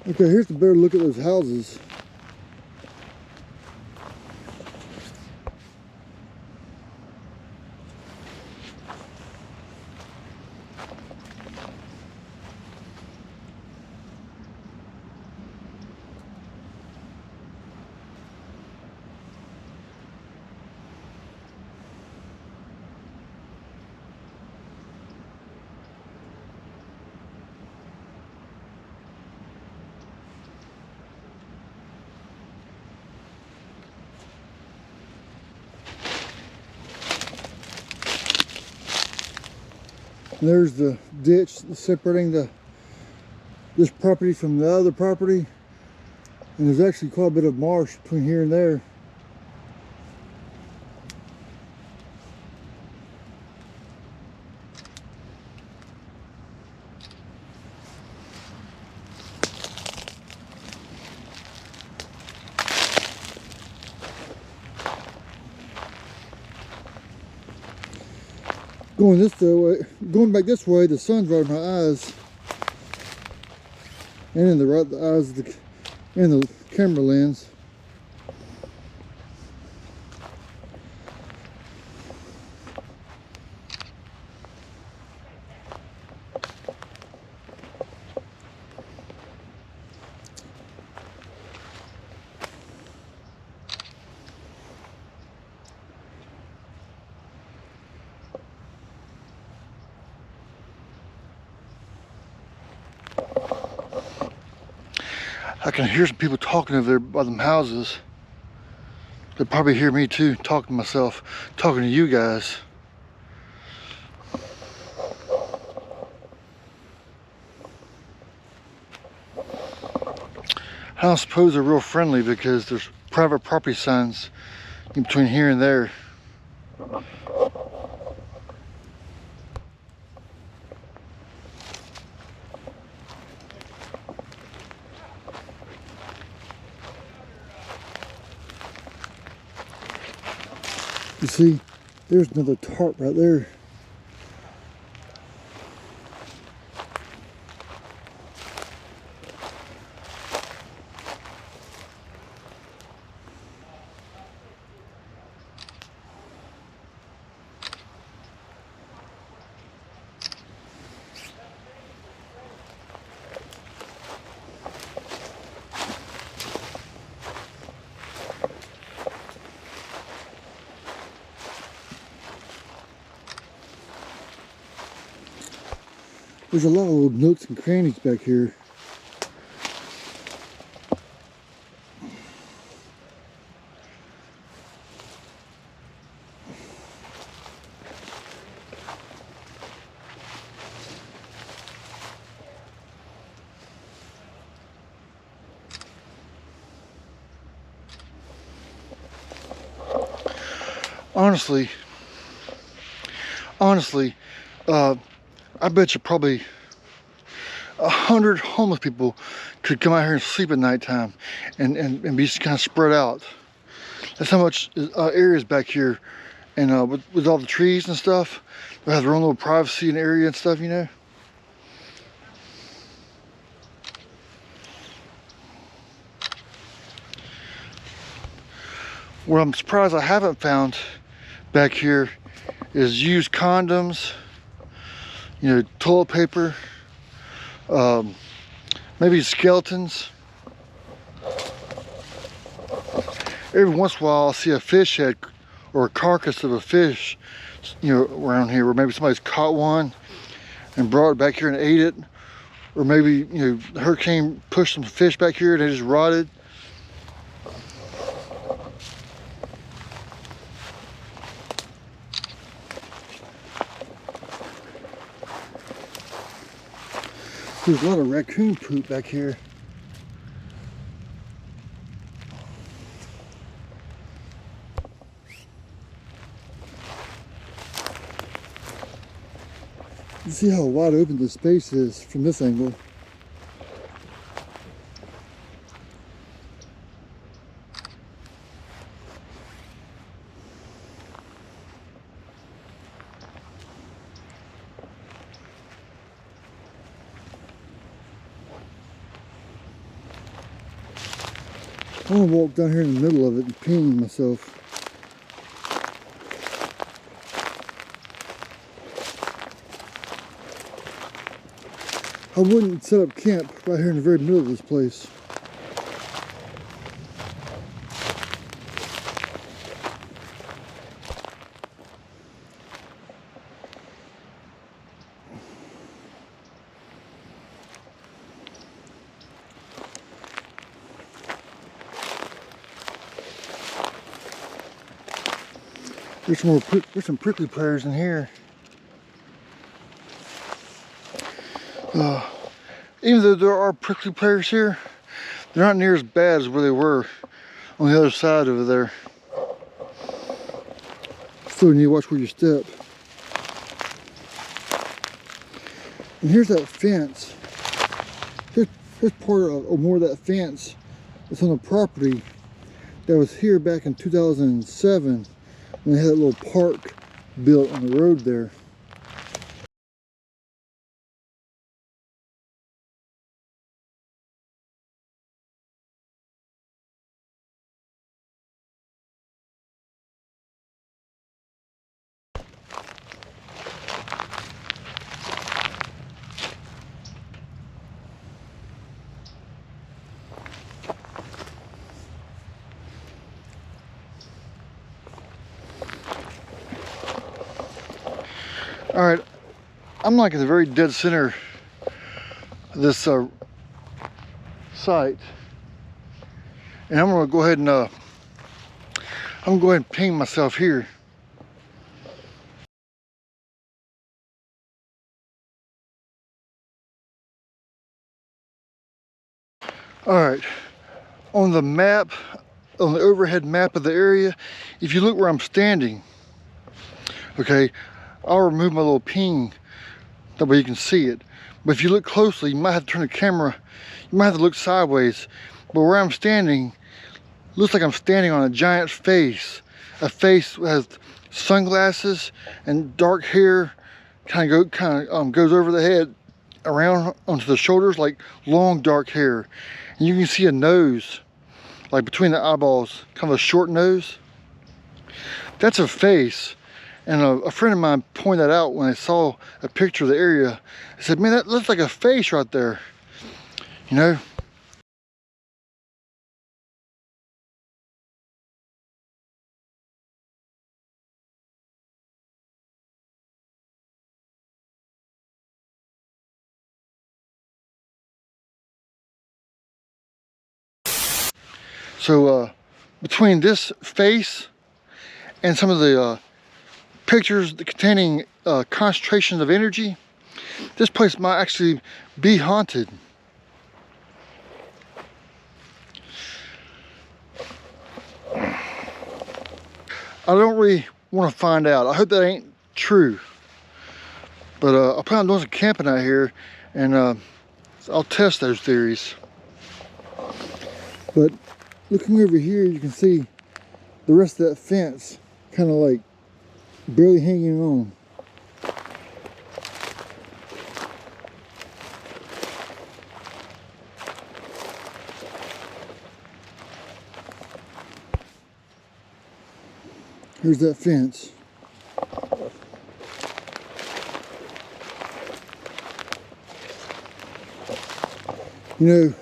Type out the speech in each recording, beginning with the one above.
Okay, here's a better look at those houses. And there's the ditch separating this property from the other property. And there's actually quite a bit of marsh between here and there. Going back this way, the sun's right in my eyes, and in the eyes of the camera lens. I can hear some people talking over there by them houses. They'll probably hear me too, talking to myself, talking to you guys. I don't suppose they're real friendly because there's private property signs in between here and there. You see, there's another tarp right there. There's a lot of little nooks and crannies back here. Honestly, I bet you probably 100 homeless people could come out here and sleep at nighttime and be just kind of spread out. That's how much area is back here, and with all the trees and stuff, they have their own little privacy and area and stuff, you know. What I'm surprised I haven't found back here is used condoms, you know, toilet paper, maybe skeletons. Every once in a while I'll see a fish head or a carcass of a fish, you know, around here, where maybe somebody's caught one and brought it back here and ate it, or maybe, you know, the hurricane pushed some fish back here and they just rotted. There's a lot of raccoon poop back here. You see how wide open the space is from this angle. I want to walk down here in the middle of it and ping myself. I wouldn't set up camp right here in the very middle of this place. There's some prickly pears in here. Even though there are prickly pears here, they're not near as bad as where they were on the other side over there. Still need to watch where you step. And here's that fence. Here's part of, or more of that fence that's on the property that was here back in 2007 when they had that little park built on the road there. All right, I'm like at the very dead center of this site, and I'm gonna go ahead and ping myself here. All right, on the map, on the overhead map of the area, if you look where I'm standing, okay, I'll remove my little ping, that way you can see it. But if you look closely, you might have to turn the camera, you might have to look sideways. But where I'm standing, looks like I'm standing on a giant face. A face that has sunglasses and dark hair, kind of goes over the head, around onto the shoulders, like long dark hair. And you can see a nose, like between the eyeballs, kind of a short nose. That's a face. And a friend of mine pointed that out when I saw a picture of the area. I said, man, that looks like a face right there, you know? So between this face and some of the pictures containing concentrations of energy, this place might actually be haunted. I don't really want to find out. I hope that ain't true. But I plan on doing some camping out here, and I'll test those theories. But looking over here, you can see the rest of that fence kind of like barely hanging on. Here's that fence. You know,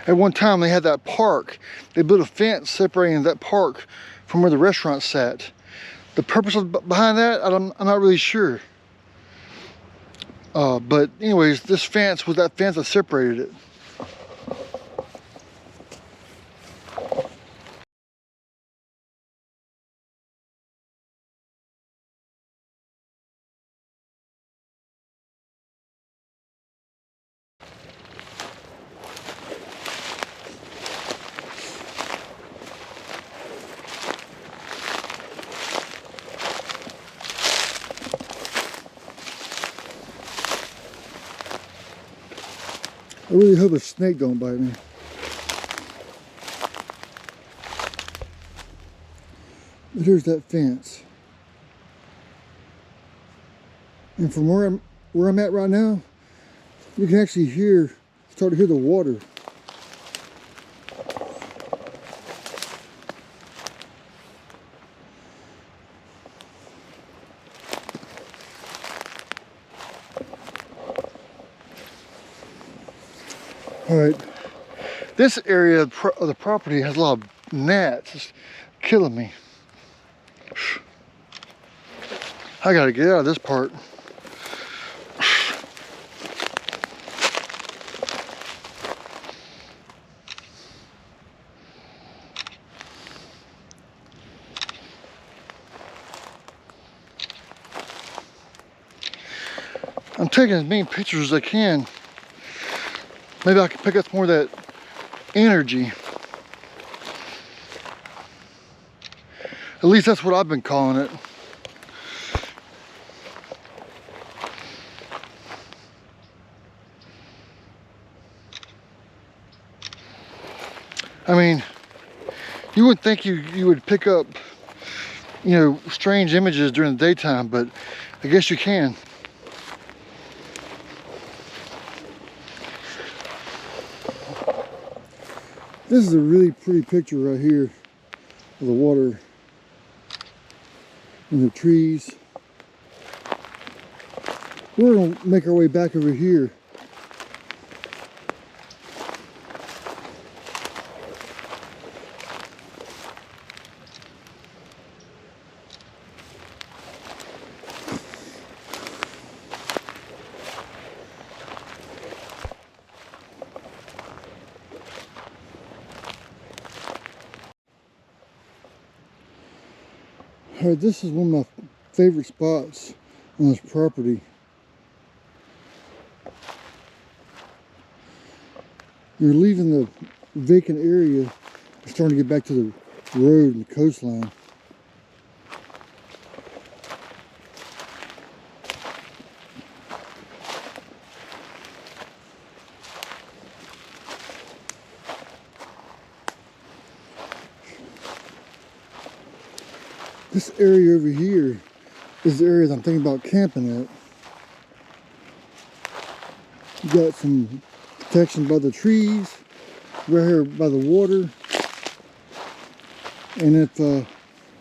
at one time they had that park. They built a fence separating that park from where the restaurant sat. The purpose behind that, I'm not really sure. But anyways, this fence was that fence that separated it. I really hope a snake don't bite me. But here's that fence. And from where I'm at right now, you can actually start to hear the water. All right, this area of the property has a lot of gnats. It's killing me. I gotta get out of this part. I'm taking as many pictures as I can. Maybe I can pick up more of that energy. At least that's what I've been calling it. I mean, you would think you would pick up, you know, strange images during the daytime, but I guess you can. This is a really pretty picture right here of the water and the trees. We're gonna make our way back over here. All right, this is one of my favorite spots on this property. You're leaving the vacant area, you're starting to get back to the road and the coastline. This area over here is the area that I'm thinking about camping at. You got some protection by the trees, right here by the water. And if you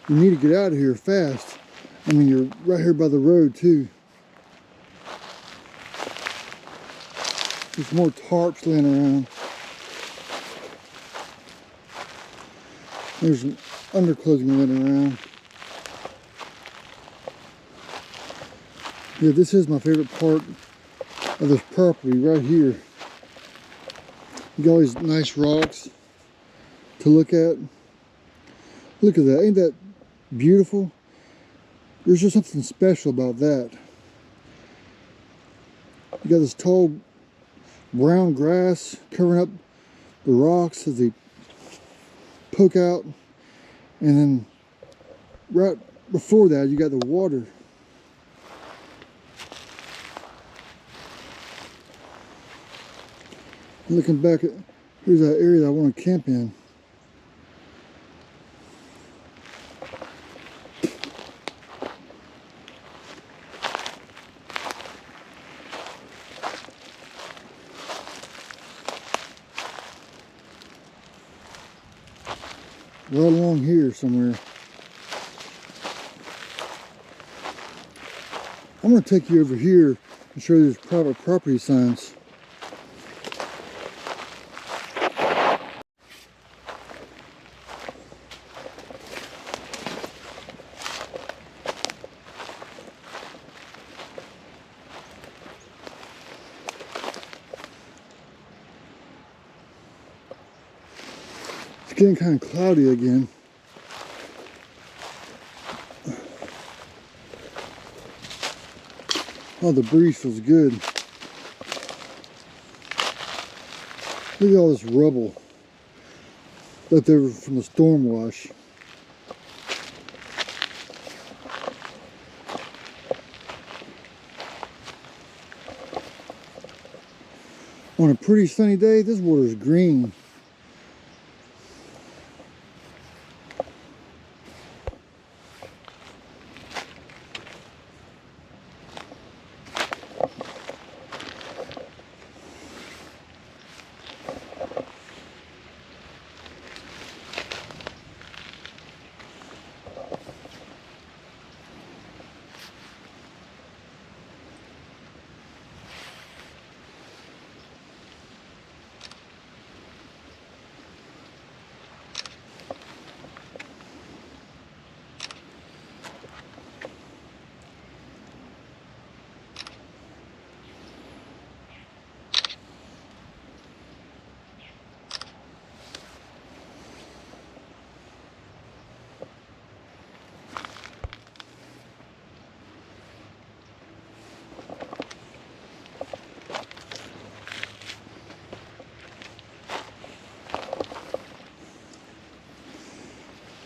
need to get out of here fast, I mean, you're right here by the road too. There's more tarps laying around. There's some underclothing laying around. Yeah, this is my favorite part of this property right here. You got all these nice rocks to look at. Look at that, ain't that beautiful? There's just something special about that. You got this tall brown grass covering up the rocks as they poke out. And then right before that, you got the water. Looking back at, here's that area that I want to camp in. Right along here somewhere. I'm going to take you over here and show you these private property signs. It's getting kind of cloudy again. Oh, the breeze feels good. Look at all this rubble left over from the storm wash. On a pretty sunny day, this water is green.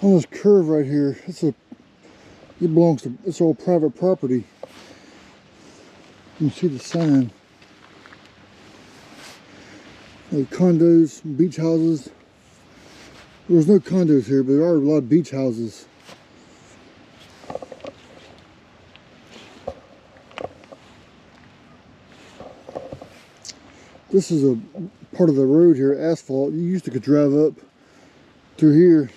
on this curve right here. It belongs to, it's all private property. You can see the sign. Like condos, beach houses. There's no condos here, but there are a lot of beach houses. This is a part of the road here, asphalt. You used to could drive up through here.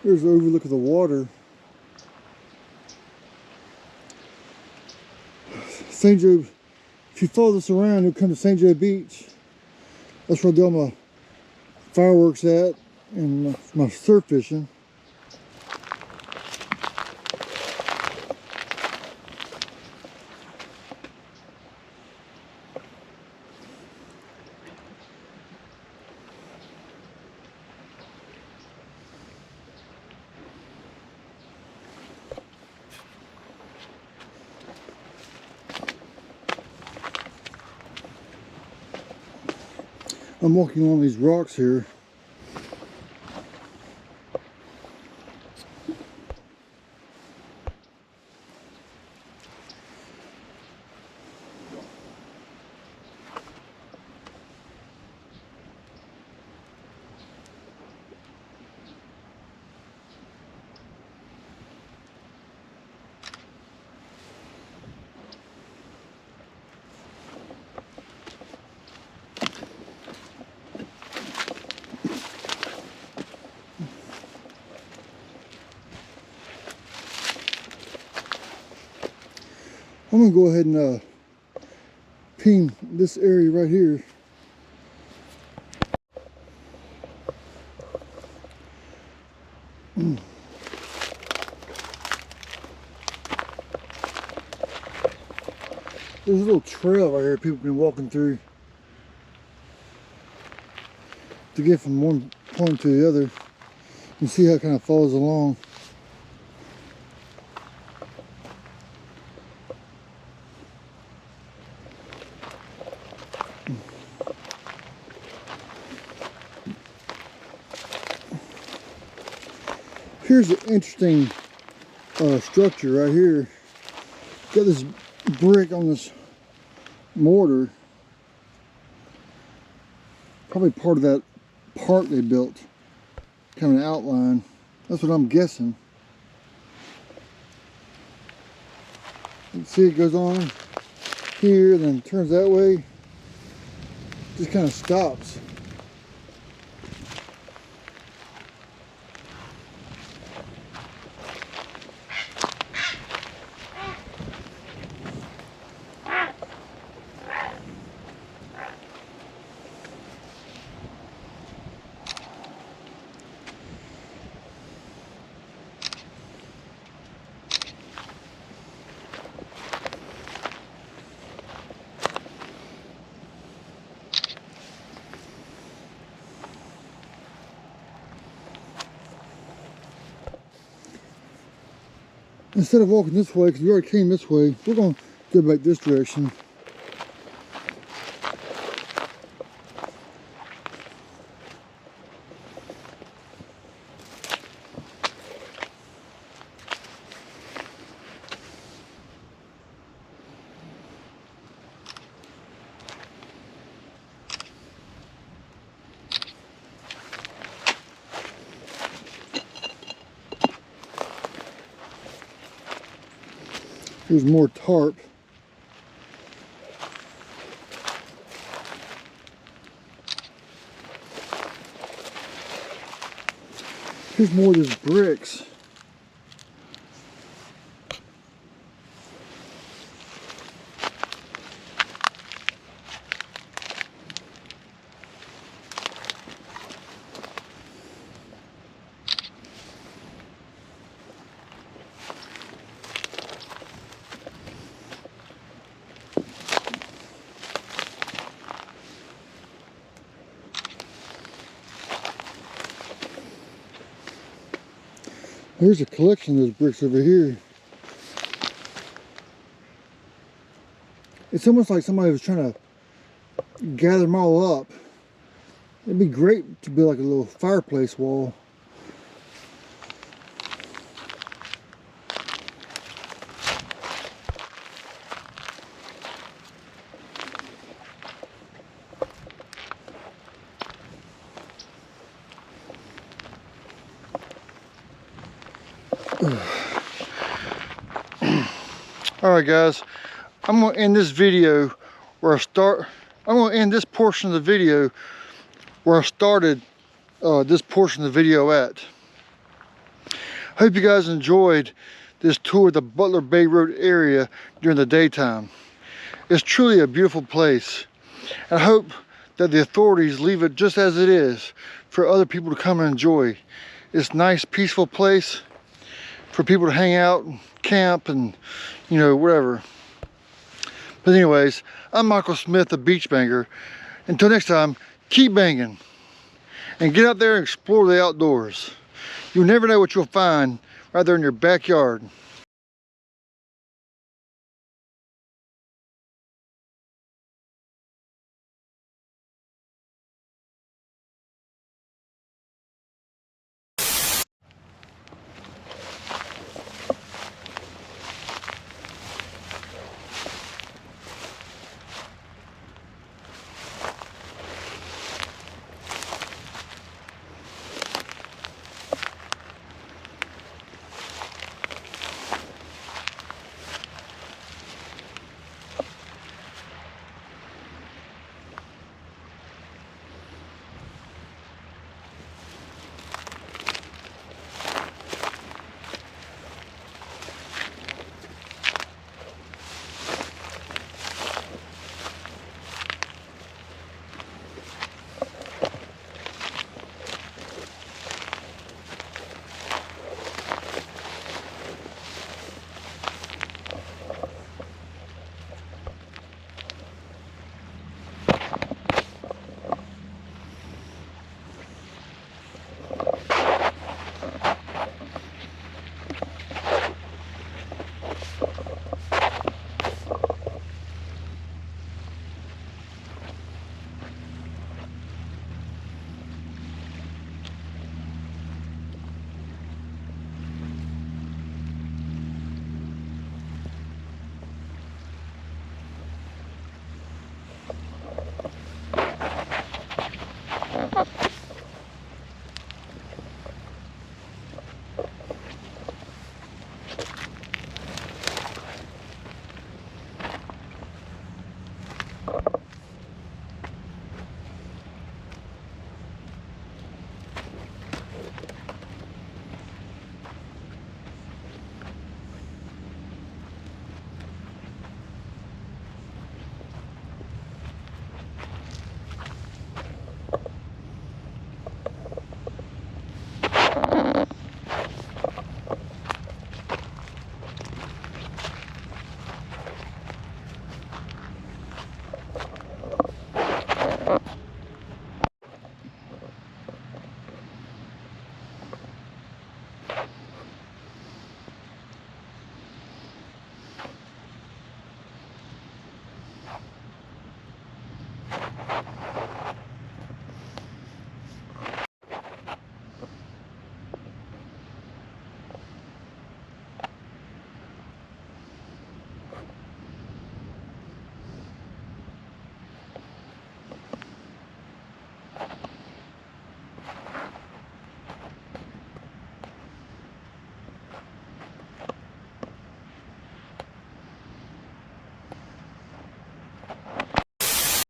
Here's the overlook of the water. St. Joe, if you follow this around, you'll come to St. Joe Beach. That's where I do all my fireworks at and my surf fishing. I'm walking along these rocks here. I'm gonna go ahead and ping this area right here. There's a little trail right here people can walking through to get from one point to the other. You can see how it kind of follows along. Here's an interesting structure right here. Got this brick on this mortar. Probably part of that park they built. Kind of an outline. That's what I'm guessing. You can see it goes on here, then turns that way. Just kind of stops. Instead of walking this way, because we already came this way, we're going to go back this direction. Here's more tarp. Here's more of these bricks. There's a collection of those bricks over here. It's almost like somebody was trying to gather them all up. It'd be great to build like a little fireplace wall. Alright guys, I'm going to end this video where I'm going to end this portion of the video where I started this portion of the video at. Hope you guys enjoyed this tour of the Butler Bay Road area during the daytime. It's truly a beautiful place. And I hope that the authorities leave it just as it is for other people to come and enjoy. It's a nice, peaceful place for people to hang out and camp and, you know, whatever. But anyways, I'm Michael Smith, the BeachBanger. Until next time, keep banging and get out there and explore the outdoors. You'll never know what you'll find right there in your backyard.